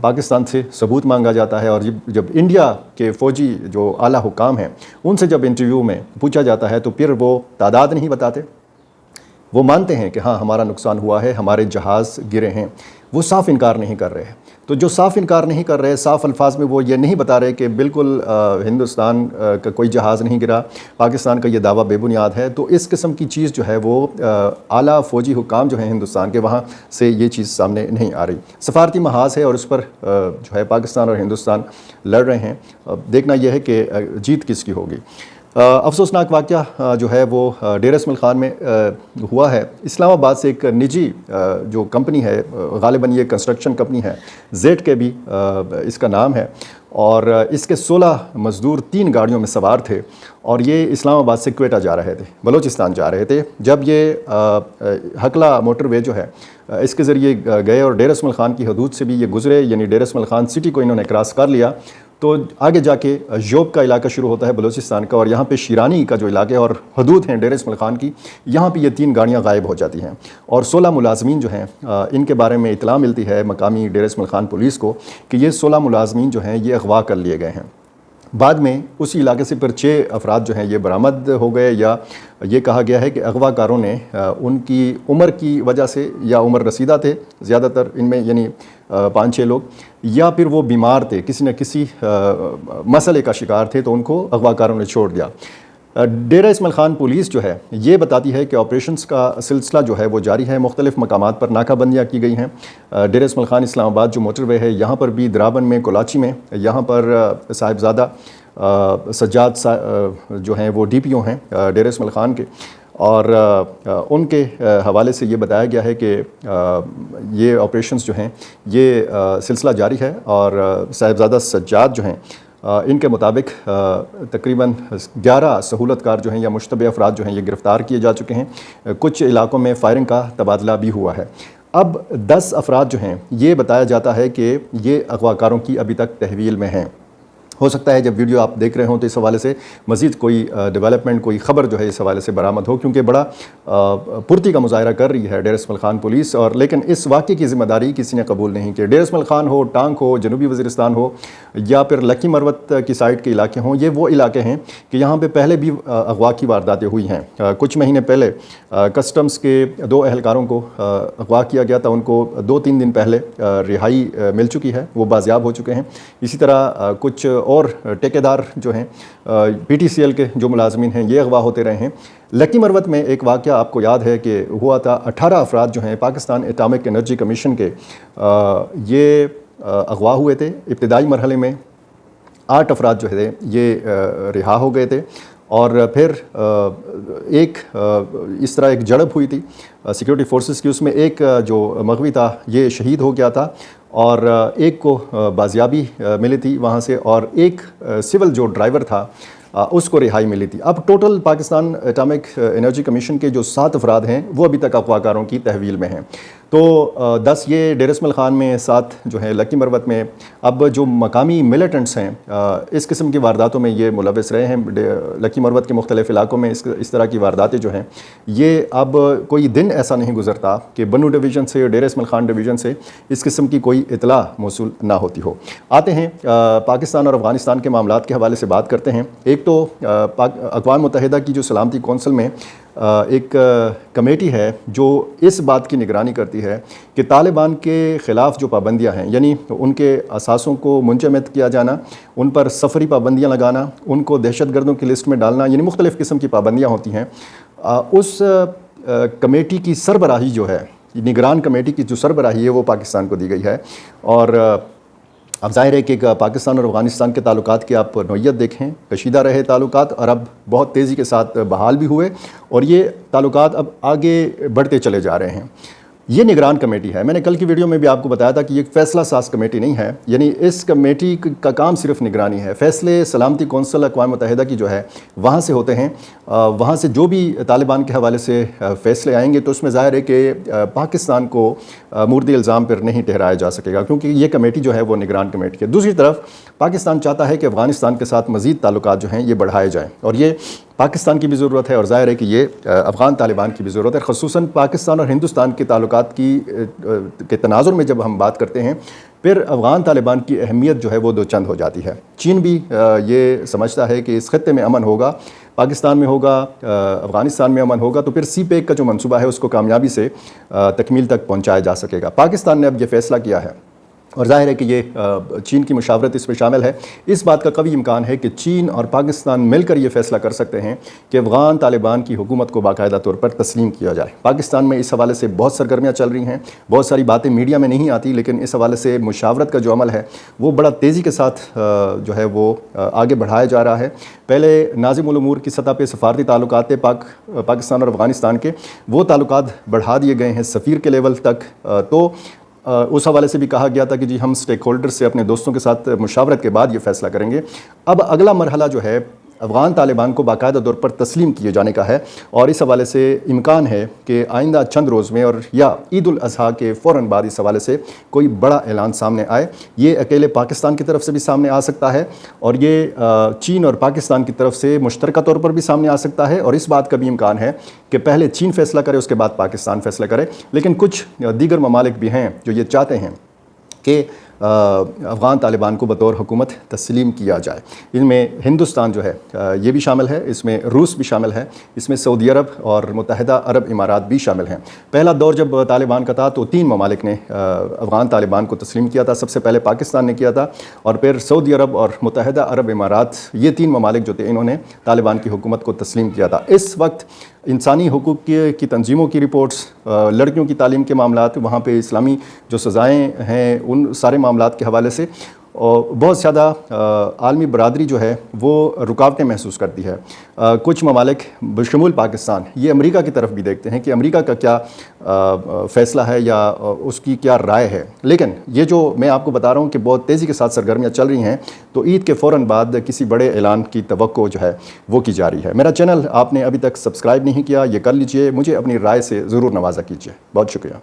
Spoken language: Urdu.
پاکستان سے ثبوت مانگا جاتا ہے، اور جب انڈیا کے فوجی جو اعلیٰ حکام ہیں ان سے جب انٹرویو میں پوچھا جاتا ہے تو پھر وہ تعداد نہیں بتاتے، وہ مانتے ہیں کہ ہاں ہمارا نقصان ہوا ہے، ہمارے جہاز گرے ہیں، وہ صاف انکار نہیں کر رہے ہیں۔ تو جو صاف انکار نہیں کر رہے، صاف الفاظ میں وہ یہ نہیں بتا رہے کہ بالکل ہندوستان کا کوئی جہاز نہیں گرا، پاکستان کا یہ دعویٰ بے بنیاد ہے، تو اس قسم کی چیز جو ہے وہ اعلیٰ فوجی حکام جو ہیں ہندوستان کے، وہاں سے یہ چیز سامنے نہیں آ رہی۔ سفارتی محاذ ہے اور اس پر جو ہے پاکستان اور ہندوستان لڑ رہے ہیں، دیکھنا یہ ہے کہ جیت کس کی ہوگی۔ افسوسناک واقعہ جو ہے وہ ڈیرہ اسماعیل خان میں ہوا ہے۔ اسلام آباد سے ایک نجی جو کمپنی ہے، غالباً یہ کنسٹرکشن کمپنی ہے، زیڈ کے بھی اس کا نام ہے، اور اس کے 16 مزدور 3 گاڑیوں میں سوار تھے، اور یہ اسلام آباد سے کوئٹہ جا رہے تھے، بلوچستان جا رہے تھے۔ جب یہ ہکلا موٹر وے جو ہے اس کے ذریعے گئے اور ڈیرہ اسماعیل خان کی حدود سے بھی یہ گزرے، یعنی ڈیرہ اسماعیل خان سٹی کو انہوں نے کراس کر لیا، تو آگے جا کے یوب کا علاقہ شروع ہوتا ہے بلوچستان کا، اور یہاں پہ شیرانی کا جو علاقہ اور حدود ہیں ڈیرہ اسماعیل خان کی، یہاں پہ یہ 3 گاڑیاں غائب ہو جاتی ہیں، اور 16 ملازمین جو ہیں ان کے بارے میں اطلاع ملتی ہے مقامی ڈیرہ اسماعیل خان پولیس کو کہ یہ 16 ملازمین جو ہیں یہ اغوا کر لیے گئے ہیں۔ بعد میں اسی علاقے سے پھر 6 افراد جو ہیں یہ برآمد ہو گئے، یا یہ کہا گیا ہے کہ اغوا کاروں نے ان کی عمر کی وجہ سے، یا عمر رسیدہ تھے زیادہ تر ان میں، یعنی 5-6 لوگ، یا پھر وہ بیمار تھے، کسی نہ کسی مسئلے کا شکار تھے، تو ان کو اغوا کاروں نے چھوڑ دیا۔ ڈیرہ اسماعیل خان پولیس جو ہے یہ بتاتی ہے کہ آپریشنز کا سلسلہ جو ہے وہ جاری ہے، مختلف مقامات پر ناکہ بندیاں کی گئی ہیں۔ ڈیرہ اسماعیل خان اسلام آباد جو موٹر وے ہے، یہاں پر بھی درابن میں، کولاچی میں، یہاں پر صاحبزادہ سجاد جو ہیں وہ DPO ہیں ڈیرہ اسماعیل خان کے، اور ان کے حوالے سے یہ بتایا گیا ہے کہ یہ آپریشنز جو ہیں یہ سلسلہ جاری ہے، اور صاحبزادہ سجاد جو ہیں ان کے مطابق تقریباً 11 سہولت کار جو ہیں یا مشتبہ افراد جو ہیں یہ گرفتار کیے جا چکے ہیں، کچھ علاقوں میں فائرنگ کا تبادلہ بھی ہوا ہے۔ اب 10 افراد جو ہیں یہ بتایا جاتا ہے کہ یہ اغوا کاروں کی ابھی تک تحویل میں ہیں۔ ہو سکتا ہے جب ویڈیو آپ دیکھ رہے ہوں تو اس حوالے سے مزید کوئی ڈیولپمنٹ، کوئی خبر جو ہے اس حوالے سے برآمد ہو، کیونکہ بڑا پھرتی کا مظاہرہ کر رہی ہے ڈیرہ اسماعیل خان پولیس، اور لیکن اس واقعے کی ذمہ داری کسی نے قبول نہیں کی۔ ڈیرہ اسماعیل خان ہو، ٹانک ہو، جنوبی وزیرستان ہو، یا پھر لکی مروت کی سائٹ کے علاقے ہوں، یہ وہ علاقے ہیں کہ یہاں پہ پہلے بھی اغوا کی وارداتیں ہوئی ہیں۔ کچھ مہینے پہلے کسٹمز کے 2 اہلکاروں کو اغوا کیا گیا تھا، ان کو 2-3 دن پہلے رہائی مل چکی ہے، وہ بازیاب ہو چکے ہیں۔ اسی طرح کچھ اور ٹھیکیدار جو ہیں PTCL کے جو ملازمین ہیں یہ اغوا ہوتے رہے ہیں۔ لکی مروت میں ایک واقعہ آپ کو یاد ہے کہ ہوا تھا، 18 افراد جو ہیں پاکستان ایٹامک انرجی کمیشن کے یہ اغوا ہوئے تھے۔ ابتدائی مرحلے میں 8 افراد جو تھے یہ رہا ہو گئے تھے، اور پھر ایک اس طرح ایک جھڑپ ہوئی تھی سیکیورٹی فورسز کی، اس میں ایک جو مغوی تھا یہ شہید ہو گیا تھا، اور ایک کو بازیابی ملی تھی وہاں سے، اور ایک سول جو ڈرائیور تھا اس کو رہائی ملی تھی۔ اب total Pakistan atomic energy commission کے جو 7 افراد ہیں وہ ابھی تک اغوا کاروں کی تحویل میں ہیں۔ تو 10 یہ ڈیرہ اسماعیل خان میں، 7 جو ہیں لکی مروت میں۔ اب جو مقامی ملیٹنٹس ہیں اس قسم کی وارداتوں میں یہ ملوث رہے ہیں، لکی مروت کے مختلف علاقوں میں اس طرح کی وارداتیں جو ہیں یہ اب کوئی دن ایسا نہیں گزرتا کہ بنو ڈویژن سے، ڈیرہ اسماعیل خان ڈویژن سے اس قسم کی کوئی اطلاع موصول نہ ہوتی ہو۔ آتے ہیں پاکستان اور افغانستان کے معاملات کے حوالے سے بات کرتے ہیں۔ ایک تو اقوام متحدہ کی جو سلامتی کونسل میں ایک کمیٹی ہے جو اس بات کی نگرانی کرتی ہے کہ طالبان کے خلاف جو پابندیاں ہیں، یعنی ان کے اثاثوں کو منجمد کیا جانا، ان پر سفری پابندیاں لگانا، ان کو دہشت گردوں کی لسٹ میں ڈالنا، یعنی مختلف قسم کی پابندیاں ہوتی ہیں، اس کمیٹی کی سربراہی جو ہے، نگران کمیٹی کی جو سربراہی ہے وہ پاکستان کو دی گئی ہے۔ اور اب ظاہر ہے کہ پاکستان اور افغانستان کے تعلقات کی آپ نوعیت دیکھیں، کشیدہ رہے تعلقات، اور اب بہت تیزی کے ساتھ بحال بھی ہوئے، اور یہ تعلقات اب آگے بڑھتے چلے جا رہے ہیں۔ یہ نگران کمیٹی ہے، میں نے کل کی ویڈیو میں بھی آپ کو بتایا تھا کہ یہ فیصلہ ساز کمیٹی نہیں ہے، یعنی اس کمیٹی کا کام صرف نگرانی ہے۔ فیصلے سلامتی کونسل اقوام متحدہ کی جو ہے وہاں سے ہوتے ہیں، وہاں سے جو بھی طالبان کے حوالے سے فیصلے آئیں گے تو اس میں ظاہر ہے کہ پاکستان کو مورد الزام پر نہیں ٹھہرایا جا سکے گا، کیونکہ یہ کمیٹی جو ہے وہ نگران کمیٹی ہے۔ دوسری طرف پاکستان چاہتا ہے کہ افغانستان کے ساتھ مزید تعلقات جو ہیں یہ بڑھائے جائیں، اور یہ پاکستان کی بھی ضرورت ہے اور ظاہر ہے کہ یہ افغان طالبان کی بھی ضرورت ہے، خصوصاً پاکستان اور ہندوستان کے تعلقات کے تناظر میں جب ہم بات کرتے ہیں پھر افغان طالبان کی اہمیت جو ہے وہ دو چند ہو جاتی ہے۔ چین بھی یہ سمجھتا ہے کہ اس خطے میں امن ہوگا، پاکستان میں ہوگا، افغانستان میں امن ہوگا تو پھر سی پیک کا جو منصوبہ ہے اس کو کامیابی سے تکمیل تک پہنچایا جا سکے گا۔ پاکستان نے اب یہ فیصلہ کیا ہے اور ظاہر ہے کہ یہ چین کی مشاورت اس میں شامل ہے۔ اس بات کا قوی امکان ہے کہ چین اور پاکستان مل کر یہ فیصلہ کر سکتے ہیں کہ افغان طالبان کی حکومت کو باقاعدہ طور پر تسلیم کیا جائے۔ پاکستان میں اس حوالے سے بہت سرگرمیاں چل رہی ہیں، بہت ساری باتیں میڈیا میں نہیں آتی، لیکن اس حوالے سے مشاورت کا جو عمل ہے وہ بڑا تیزی کے ساتھ جو ہے وہ آگے بڑھایا جا رہا ہے۔ پہلے ناظم الامور کی سطح پہ سفارتی تعلقات تھے پاکستان اور افغانستان کے، وہ تعلقات بڑھا دیے گئے ہیں سفیر کے لیول تک۔ تو اس حوالے سے بھی کہا گیا تھا کہ جی ہم سٹیک ہولڈر سے اپنے دوستوں کے ساتھ مشاورت کے بعد یہ فیصلہ کریں گے۔ اب اگلا مرحلہ جو ہے افغان طالبان کو باقاعدہ طور پر تسلیم کیے جانے کا ہے، اور اس حوالے سے امکان ہے کہ آئندہ چند روز میں اور یا عید الاضحیٰ کے فوراً بعد اس حوالے سے کوئی بڑا اعلان سامنے آئے۔ یہ اکیلے پاکستان کی طرف سے بھی سامنے آ سکتا ہے اور یہ چین اور پاکستان کی طرف سے مشترکہ طور پر بھی سامنے آ سکتا ہے، اور اس بات کا بھی امکان ہے کہ پہلے چین فیصلہ کرے اس کے بعد پاکستان فیصلہ کرے۔ لیکن کچھ دیگر ممالک بھی ہیں جو یہ چاہتے ہیں کہ افغان طالبان کو بطور حکومت تسلیم کیا جائے۔ ان میں ہندوستان جو ہے یہ بھی شامل ہے، اس میں روس بھی شامل ہے، اس میں سعودی عرب اور متحدہ عرب امارات بھی شامل ہیں۔ پہلا دور جب طالبان کا تھا تو 3 ممالک نے افغان طالبان کو تسلیم کیا تھا۔ سب سے پہلے پاکستان نے کیا تھا اور پھر سعودی عرب اور متحدہ عرب امارات، یہ 3 ممالک جو تھے انہوں نے طالبان کی حکومت کو تسلیم کیا تھا۔ اس وقت انسانی حقوق کی تنظیموں کی رپورٹس، لڑکیوں کی تعلیم کے معاملات، وہاں پہ اسلامی جو سزائیں ہیں ان سارے معاملات کے حوالے سے بہت زیادہ عالمی برادری جو ہے وہ رکاوٹیں محسوس کرتی ہے۔ کچھ ممالک بشمول پاکستان یہ امریکہ کی طرف بھی دیکھتے ہیں کہ امریکہ کا کیا فیصلہ ہے یا اس کی کیا رائے ہے، لیکن یہ جو میں آپ کو بتا رہا ہوں کہ بہت تیزی کے ساتھ سرگرمیاں چل رہی ہیں، تو عید کے فوراً بعد کسی بڑے اعلان کی توقع جو ہے وہ کی جا رہی ہے۔ میرا چینل آپ نے ابھی تک سبسکرائب نہیں کیا، یہ کر لیجئے، مجھے اپنی رائے سے ضرور نوازا کیجئے۔ بہت شکریہ۔